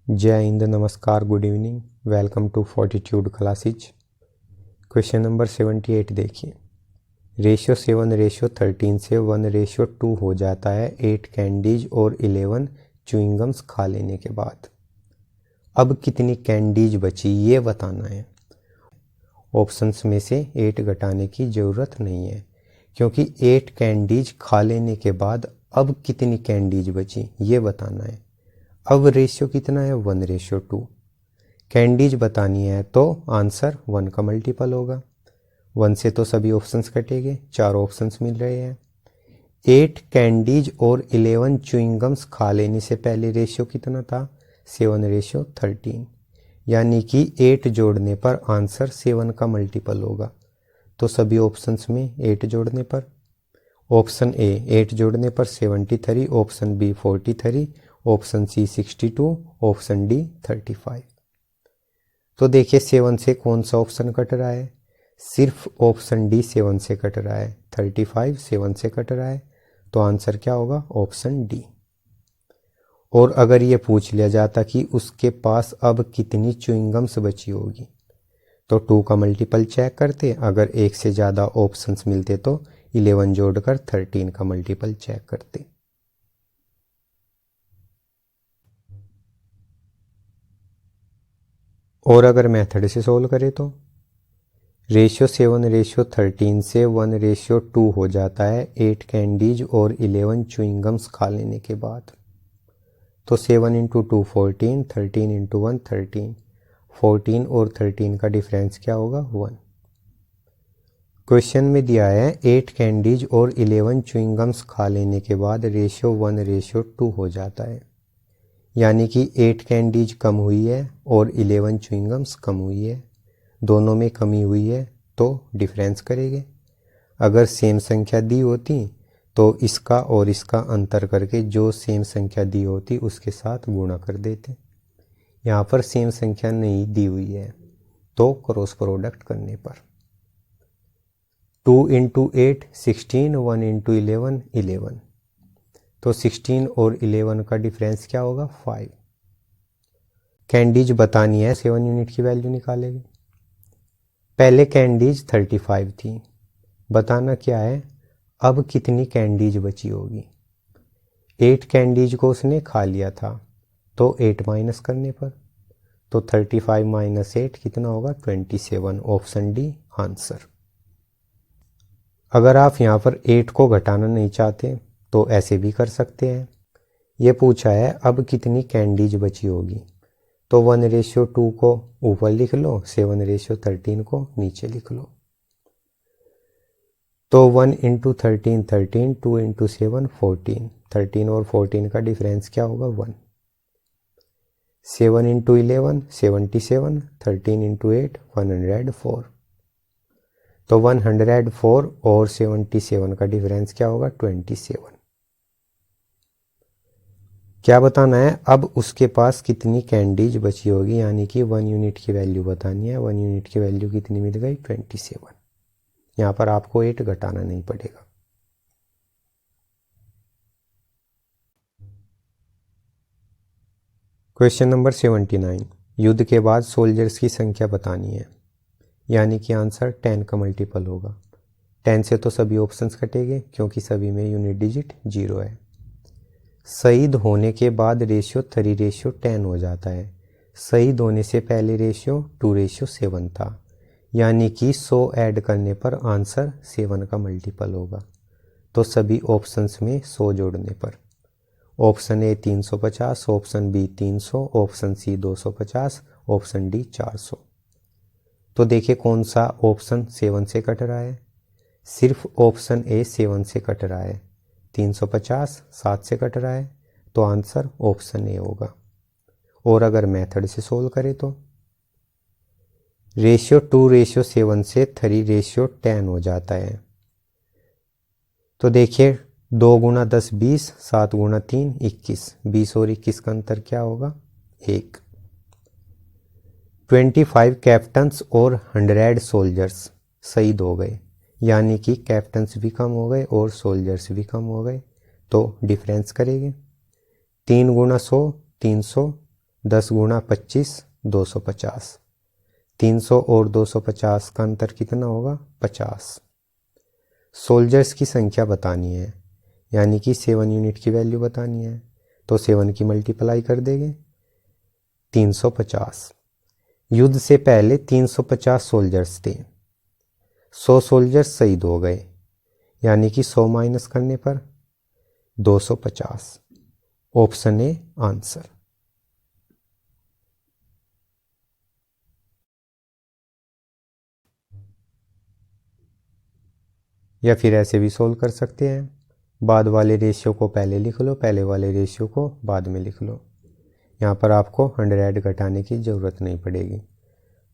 जय हिंद, नमस्कार, good evening, welcome to Fortitude classes. Question number 78 देखिए। रेशियो 7 रेशियो 13 से 1:2 हो जाता है 8 कैंडीज और 11 च्युइंगम्स खा लेने के बाद। अब कितनी कैंडीज बची ये बताना है। ऑप्शंस में से 8 घटाने की ज़रूरत नहीं है, क्योंकि 8 कैंडीज खा लेने के बाद अब कितनी कैंडीज बची ये बताना है। अब रेशियो कितना है 1:2। कैंडीज बतानी है तो आंसर 1 का मल्टीपल होगा। 1 से तो सभी ऑप्शंस कटेंगे, 4 ऑप्शंस मिल रहे हैं। 8 कैंडीज और 11 च्युइंगम्स खा लेने से पहले रेशियो कितना था 7:13, यानी कि 8 जोड़ने पर आंसर 7 का मल्टीपल होगा। तो सभी ऑप्शंस में 8 जोड़ने पर, ऑप्शन ए 8 जोड़ने पर 73, option B 43, option C 62, option D 35। तो देखिए 7 से कौन सा ऑप्शन कट रहा है, सिर्फ ऑप्शन डी 7 से कट रहा है। 35 7 से कट रहा है, तो आंसर क्या होगा ऑप्शन डी। और अगर ये पूछ लिया जाता कि उसके पास अब कितनी च्युइंगम्स बची होगी, तो 2 का मल्टीपल चेक करते। अगर एक से ज़्यादा ऑप्शंस मिलते तो 11 जोड़कर 13 का मल्टीपल चेक करते। और अगर मेथड से सोल्व करें तो रेशियो 7:13 से 1:2 हो जाता है 8 कैंडीज और 11 च्युइंगम्स खा लेने के बाद। तो 7 × 2 14, 13 × 1 13, 14 और 13 का डिफरेंस क्या होगा 1। क्वेश्चन में दिया है 8 कैंडीज और 11 च्युइंगम्स खा लेने के बाद रेशियो 1:2 हो जाता है, यानी कि 8 कैंडीज कम हुई है और 11 च्युइंगम्स कम हुई है, दोनों में कमी हुई है तो डिफरेंस करेंगे। अगर सेम संख्या दी होती तो इसका और इसका अंतर करके जो सेम संख्या दी होती उसके साथ गुणा कर देते। यहाँ पर सेम संख्या नहीं दी हुई है, तो क्रॉस प्रोडक्ट करने पर 2 × 8 16, 1 × 11 11, तो 16 और 11 का डिफरेंस क्या होगा 5। कैंडीज बतानी है 7 यूनिट की वैल्यू निकालेंगे। पहले कैंडीज 35 थी, बताना क्या है अब कितनी कैंडीज बची होगी। 8 कैंडीज को उसने खा लिया था, तो 8 माइनस करने पर, तो 35 - 8 कितना होगा 27, ऑप्शन डी आंसर। अगर आप यहाँ पर 8 को घटाना नहीं चाहते तो ऐसे भी कर सकते हैं। ये पूछा है अब कितनी कैंडीज बची होगी, तो 1:2 को ऊपर लिख लो, 7:13 को नीचे लिख लो। तो 1 × 13 13, 2 × 7 14, 13 और 14 का डिफरेंस क्या होगा 1। 7 × 11 77, 13 × 8 104, तो 104 और 77 का डिफरेंस क्या होगा 27। क्या बताना है अब उसके पास कितनी कैंडीज बची होगी, यानी कि 1 यूनिट की वैल्यू बतानी है। 1 यूनिट की वैल्यू कितनी मिल गई 27। यहाँ पर आपको 8 घटाना नहीं पड़ेगा। क्वेश्चन नंबर 79, युद्ध के बाद सोल्जर्स की संख्या बतानी है, यानी कि आंसर 10 का मल्टीपल होगा। 10 से तो सभी ऑप्शंस कटेंगे, क्योंकि सभी में यूनिट डिजिट 0 है। शहीद होने के बाद रेशियो 3:10 हो जाता है। शहीद होने से पहले रेशियो 2:7 था, यानी कि 100 ऐड करने पर आंसर 7 का मल्टीपल होगा। तो सभी ऑप्शंस में 100 जोड़ने पर, option A 350, option B 300, option C 250, option D 400। तो देखिए कौन सा ऑप्शन 7 से कट रहा है, सिर्फ ऑप्शन ए 7 से कट रहा है। 350 7 से कट रहा है, तो आंसर ऑप्शन ए होगा। और अगर मेथड से सोल्व करें तो रेशियो 2:7 से 3:10 हो जाता है। तो देखिए 2 × 10 20, 7 × 3 21, 20 और 21 का अंतर क्या होगा 1। 25 कैप्टन्स और 100 सोल्जर्स शहीद हो गए, यानी कि कैप्टन्स भी कम हो गए और सोल्जर्स भी कम हो गए, तो डिफरेंस करेंगे। 3 × 100 300, 10 गुणा 25 250। 300 और 250 का अंतर कितना होगा? 50। सोल्जर्स की संख्या बतानी है, यानी कि 7 यूनिट की वैल्यू बतानी है, तो 7 की मल्टीप्लाई कर देंगे 350। युद्ध से पहले 350 सोल्जर्स थे, 100 सोल्जर्स शहीद हो गए, यानी कि 100 माइनस करने पर 250। Option A answer. या फिर ऐसे भी सोल्व कर सकते हैं, बाद वाले रेशियो को पहले लिख लो, पहले वाले रेशियो को बाद में लिख लो। यहाँ पर आपको 100 घटाने की ज़रूरत नहीं पड़ेगी।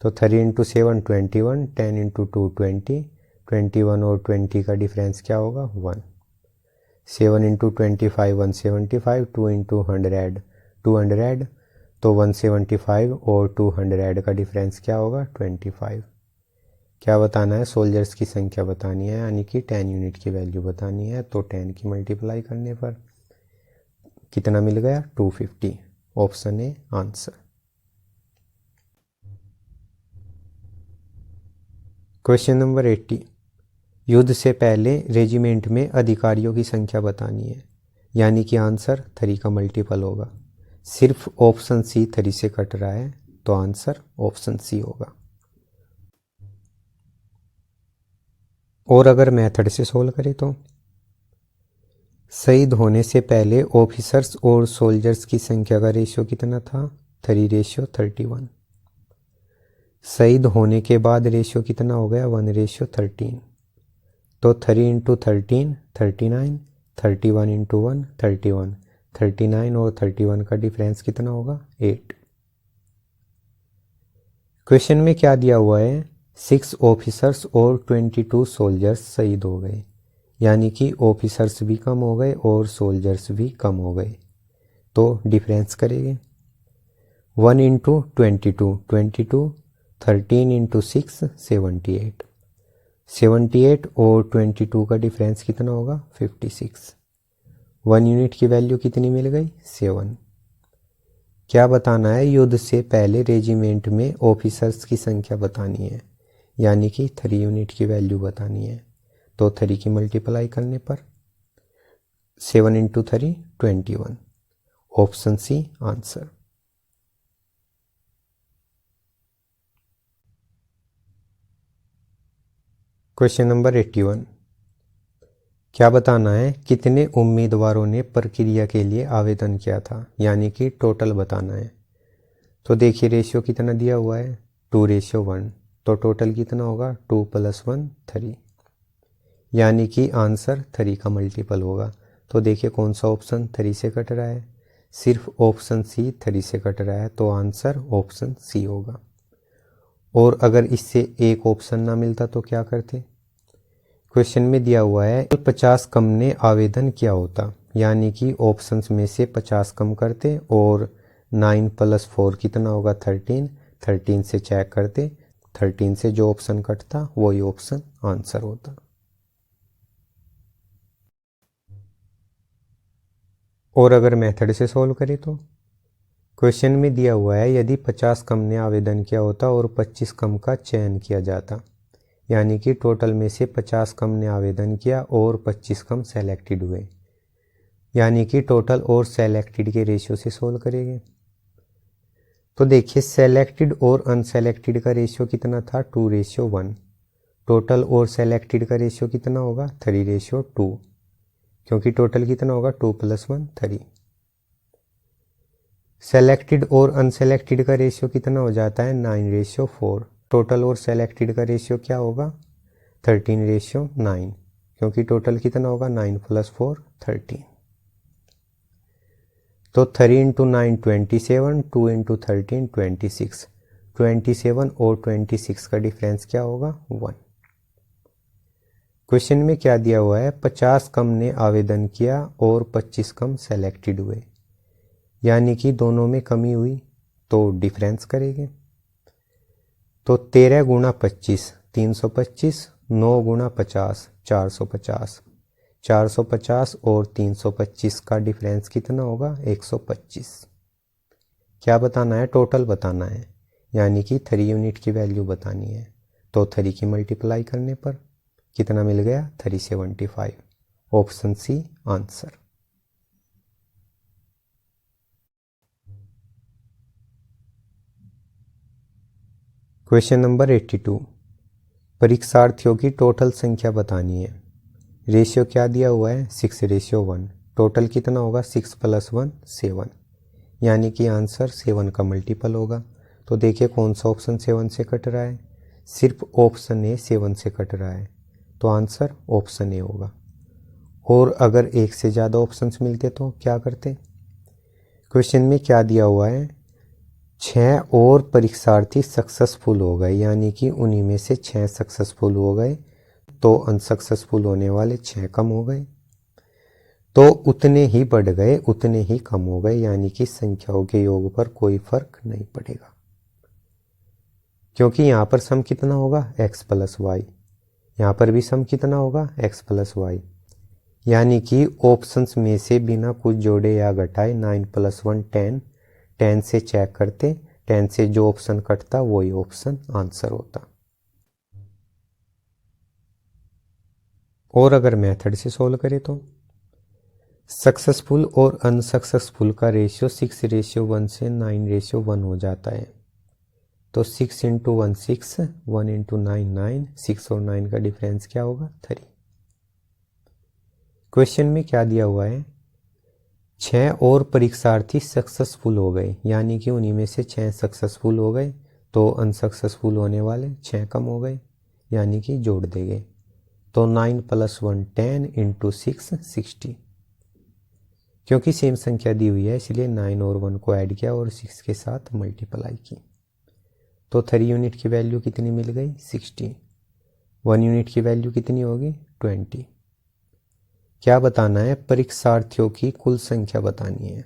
तो 3 इंटू 7 21, 10 इंटू 2 20, 21 और 20 का डिफरेंस क्या होगा? 1। 7 इंटू 25 175, 2 इंटू 100 200, तो 175 और 200 का डिफरेंस क्या होगा? 25। क्या बताना है? सोल्जर्स की संख्या बतानी है, यानी कि 10 यूनिट की वैल्यू बतानी है, तो 10 की मल्टीप्लाई करने पर कितना मिल गया? 250। Option A answer. Question number 80। युद्ध से पहले रेजिमेंट में अधिकारियों की संख्या बतानी है, यानी कि आंसर 3 का मल्टीपल होगा। सिर्फ ऑप्शन सी 3 से कट रहा है, तो आंसर ऑप्शन सी होगा। और अगर मेथड से सोल्व करें तो शहीद होने से पहले ऑफिसर्स और सोल्जर्स की संख्या का रेशियो कितना था? 3:31। शहीद होने के बाद रेशियो कितना हो गया? 1:13। तो 3 इंटू 13 39, 31 इंटू 1 31, 39 और 31 का डिफरेंस कितना होगा? 8। क्वेश्चन में क्या दिया हुआ है? 6 ऑफिसर्स और 22 सोल्जर्स शहीद हो गए, यानी कि ऑफिसर्स भी कम हो गए और सोल्जर्स भी कम हो गए, तो डिफरेंस करेंगे। 1 इंटू 22 22, 13 इंटू 6 78, 78 और 22 का डिफरेंस कितना होगा? 56। 1 यूनिट की वैल्यू कितनी मिल गई? 7। क्या बताना है? युद्ध से पहले रेजिमेंट में ऑफिसर्स की संख्या बतानी है, यानी कि 3 यूनिट की वैल्यू बतानी है, तो 3 की मल्टीप्लाई करने पर 7 into 3 21। Option C answer. Question number 81। क्या बताना है? कितने उम्मीदवारों ने प्रक्रिया के लिए आवेदन किया था, यानी कि टोटल बताना है। तो देखिए रेशियो कितना दिया हुआ है? 2:1, तो टोटल कितना होगा? 2 + 1 3, यानी कि आंसर 3 का मल्टीपल होगा। तो देखिए कौन सा ऑप्शन 3 से कट रहा है? सिर्फ ऑप्शन सी 3 से कट रहा है, तो आंसर ऑप्शन सी होगा। और अगर इससे एक ऑप्शन ना मिलता तो क्या करते? क्वेश्चन में दिया हुआ है 50 कम ने आवेदन किया होता, यानी कि ऑप्शंस में से 50 कम करते और 9 + 4 कितना होगा? 13, 13 से चेक करते, 13 से जो ऑप्शन कटता वही ऑप्शन आंसर होता। और अगर मेथड से सॉल्व करें तो क्वेश्चन में दिया हुआ है यदि 50 कम ने आवेदन किया होता और 25 कम का चयन किया जाता, यानी कि टोटल में से 50 कम ने आवेदन किया और 25 कम सेलेक्टेड हुए, यानी कि टोटल और सेलेक्टेड के रेशियो से सोल्व करेंगे। तो देखिए सेलेक्टेड और अनसेलेक्टेड का रेशियो कितना था? 2:1। टोटल और सेलेक्टेड का रेशियो कितना होगा? 3:2, क्योंकि टोटल कितना होगा? 2 + 1 3। सेलेक्टेड और अनसेलेक्टेड का रेशियो कितना हो जाता है? 9:4। टोटल और सेलेक्टेड का रेशियो क्या होगा? 13:9, क्योंकि टोटल कितना होगा? 9 + 4 13। तो 3 इंटू 9 27, 2 इंटू 13 26, 27 और 26 का डिफरेंस क्या होगा? 1। क्वेश्चन में क्या दिया हुआ है? 50 कम ने आवेदन किया और 25 कम सेलेक्टेड हुए, यानी कि दोनों में कमी हुई, तो डिफरेंस करेंगे। तो 13 गुणा 25 325, 9 गुणा 50 450, 450 और 325 का डिफरेंस कितना होगा? 125। क्या बताना है, टोटल बताना है, यानी कि 3 यूनिट की वैल्यू बतानी है। तो 3 की मल्टीप्लाई करने पर कितना मिल गया, 375। Option C answer. Question number 82, परीक्षार्थियों की टोटल संख्या बतानी है। रेशियो क्या दिया हुआ है, 6:1। टोटल कितना होगा, 6 + 1 7, यानी कि आंसर 7 का मल्टीपल होगा। तो देखिए कौन सा ऑप्शन 7 से कट रहा है, सिर्फ ऑप्शन ए 7 से कट रहा है, तो आंसर ऑप्शन ए होगा। और अगर एक से ज़्यादा ऑप्शंस मिलते तो क्या करते। क्वेश्चन में क्या दिया हुआ है, 6 और परीक्षार्थी सक्सेसफुल हो गए, यानी कि उन्हीं में से 6 सक्सेसफुल हो गए, तो अनसक्सेसफुल होने वाले 6 कम हो गए। तो उतने ही बढ़ गए उतने ही कम हो गए, यानी कि संख्याओं के योग पर कोई फर्क नहीं पड़ेगा, क्योंकि यहाँ पर सम कितना होगा, x + y, यहाँ पर भी सम कितना होगा, x + y, यानी कि ऑप्शंस में से बिना कुछ जोड़े या घटाए 9 + 1 10, 10 से चेक करते, 10 से जो ऑप्शन कटता वही ऑप्शन आंसर होता। और अगर मेथड से सोल्व करें तो सक्सेसफुल और अनसक्सेसफुल का रेशियो 6:1 से 9:1 हो जाता है। तो 6 × 1 6, 1 × 9 9, 6 और 9 का डिफरेंस क्या होगा, 3। क्वेश्चन में क्या दिया हुआ है, 6 और परीक्षार्थी सक्सेसफुल हो गए, यानी कि उन्हीं में से 6 सक्सेसफुल हो गए, तो अनसक्सेसफुल होने वाले 6 कम हो गए, यानी कि जोड़ देंगे। तो 9 + 1 10 × 6 60, क्योंकि सेम संख्या दी हुई है इसलिए 9 और 1 को ऐड किया और 6 के साथ मल्टीप्लाई की। तो 3 यूनिट की वैल्यू कितनी मिल गई, 60। 1 यूनिट की वैल्यू कितनी होगी, 20। क्या बताना है, परीक्षार्थियों की कुल संख्या बतानी है।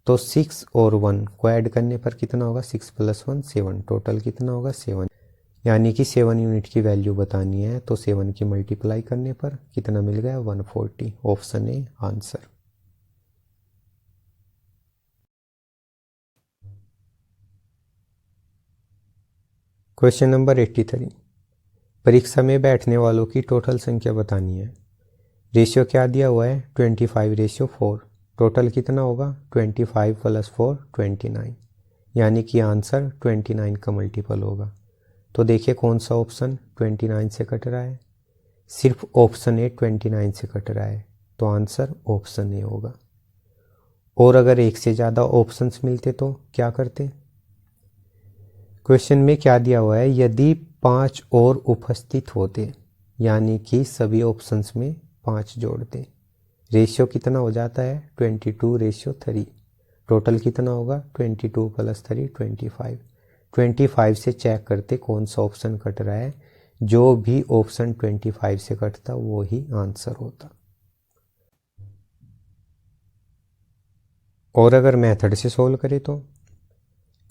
तो 6 और 1 को ऐड करने पर कितना होगा, 6 + 1 7, टोटल कितना होगा 7, यानी कि 7 यूनिट की वैल्यू बतानी है। तो 7 की मल्टीप्लाई करने पर कितना मिल गया, 140। Option A answer. Question number 83, परीक्षा में बैठने वालों की टोटल संख्या बतानी है। रेशियो क्या दिया हुआ है, 25:4। टोटल कितना होगा, 25 + 4 29, यानी कि आंसर 29 का मल्टीपल होगा। तो देखिए कौन सा ऑप्शन 29 से कट रहा है, सिर्फ ऑप्शन ए 29 से कट रहा है, तो आंसर ऑप्शन ए होगा। और अगर एक से ज़्यादा ऑप्शंस मिलते तो क्या करते। क्वेश्चन में क्या दिया हुआ है, यदि 5 और उपस्थित होते, यानी कि सभी ऑप्शंस में 5 जोड़ते, रेशियो कितना हो जाता है, 22:3। टोटल कितना होगा, 22 + 3 25। 25 से चेक करते कौन सा ऑप्शन कट रहा है, जो भी ऑप्शन 25 से कटता वो ही आंसर होता। और अगर मेथड से सोल्व करें तो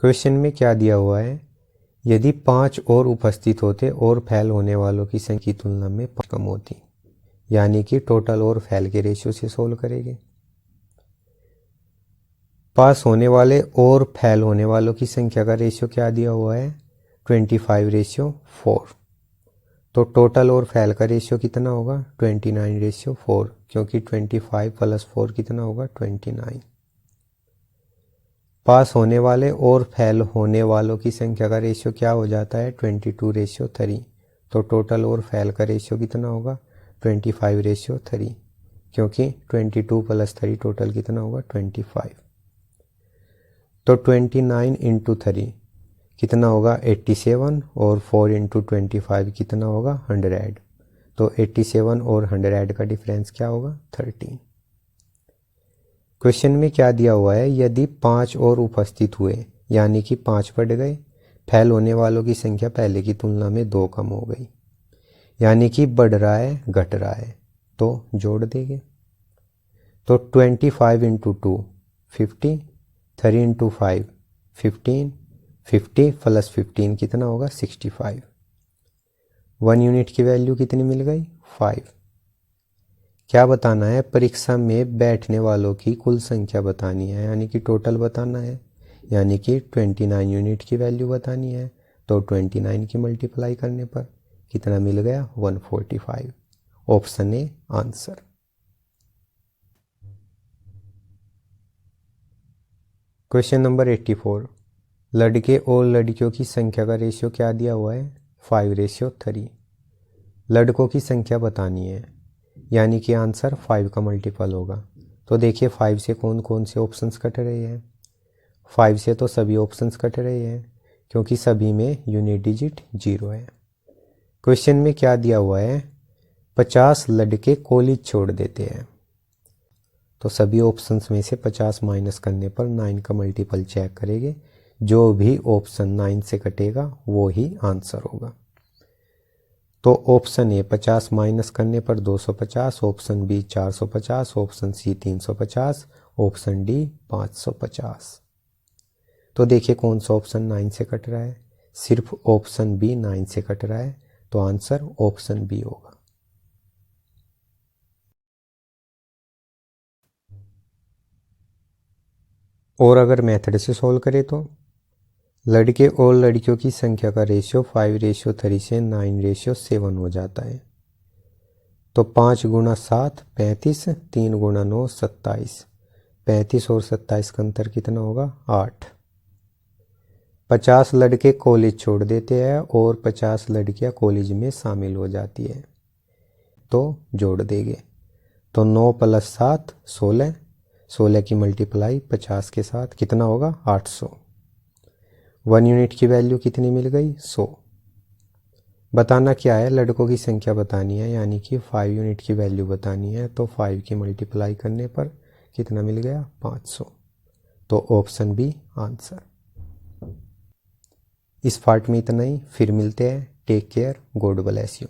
क्वेश्चन में क्या दिया हुआ है, यदि 5 और उपस्थित होते और फेल होने वालों की संख्या की तुलना में 5 कम होती, यानी कि टोटल और फेल के रेशियो से सोल्व करेंगे। पास होने वाले और फेल होने वालों की संख्या का रेशियो क्या दिया हुआ है, 25:4। तो टोटल और फेल का रेशियो कितना होगा, 29:4, क्योंकि 25 + 4 कितना होगा, 29। पास होने वाले और फेल होने वालों की संख्या का रेशियो क्या हो जाता है, 22:3। तो टोटल और फेल का रेशियो कितना होगा, 25:3, क्योंकि 22 + 3 टोटल कितना होगा, 25। तो 29 × 3 कितना होगा, 87, और 4 × 25 कितना होगा, 100। तो 87 और 100 का डिफरेंस क्या होगा, 13। क्वेश्चन में क्या दिया हुआ है, यदि 5 और उपस्थित हुए, यानी कि 5 बढ़ गए, फेल होने वालों की संख्या पहले की तुलना में 2 कम हो गई, यानी कि बढ़ रहा है घट रहा है, तो जोड़ देंगे। तो 25 × 2 50, 3 × 5 15, 50 + 15 कितना होगा, 65। 1 यूनिट की वैल्यू कितनी मिल गई, 5। क्या बताना है, परीक्षा में बैठने वालों की कुल संख्या बतानी है, यानी कि टोटल बताना है। यानी कि 29 यूनिट की वैल्यू बतानी है। तो 29 की मल्टीप्लाई करने पर कितना मिल गया 145। Option A answer. Question number 84, लड़के और लड़कियों की संख्या का रेशियो क्या दिया हुआ है 5:3। लड़कों की संख्या बतानी है यानी कि आंसर 5 का मल्टीपल होगा। तो देखिए 5 से कौन कौन से ऑप्शंस कट रहे हैं। 5 से तो सभी ऑप्शंस कट रहे हैं क्योंकि सभी में यूनिट डिजिट 0 है। क्वेश्चन में क्या दिया हुआ है 50 लड़के कॉलेज छोड़ देते हैं। तो सभी ऑप्शंस में से 50 माइनस करने पर 9 का मल्टीपल चेक करेंगे। जो भी ऑप्शन 9 से कटेगा वो ही आंसर होगा। तो ऑप्शन ए 50 माइनस करने पर 250, option B 450, option C 350, option D 550। तो देखिए कौन सा ऑप्शन 9 से कट रहा है, सिर्फ ऑप्शन बी 9 से कट रहा है। तो आंसर ऑप्शन बी होगा। और अगर मेथड से सॉल्व करें तो लड़के और लड़कियों की संख्या का रेशियो 5:3 से 9:7 हो जाता है। तो 5 गुणा 7 35, 3 गुणा 9 27। 35 और 27 का अंतर कितना होगा 8। 50 लड़के कॉलेज छोड़ देते हैं और 50 लड़कियां कॉलेज में शामिल हो जाती है। तो जोड़ देंगे। तो 9 + 7 16। 16 की मल्टीप्लाई 50 के साथ कितना होगा 800। 1 यूनिट की वैल्यू कितनी मिल गई 100। बताना क्या है, लड़कों की संख्या बतानी है यानी कि 5 यूनिट की वैल्यू बतानी है। तो 5 की मल्टीप्लाई करने पर कितना मिल गया 500। तो ऑप्शन बी आंसर। इस पार्ट में इतना ही, फिर मिलते हैं। Take care, god bless you.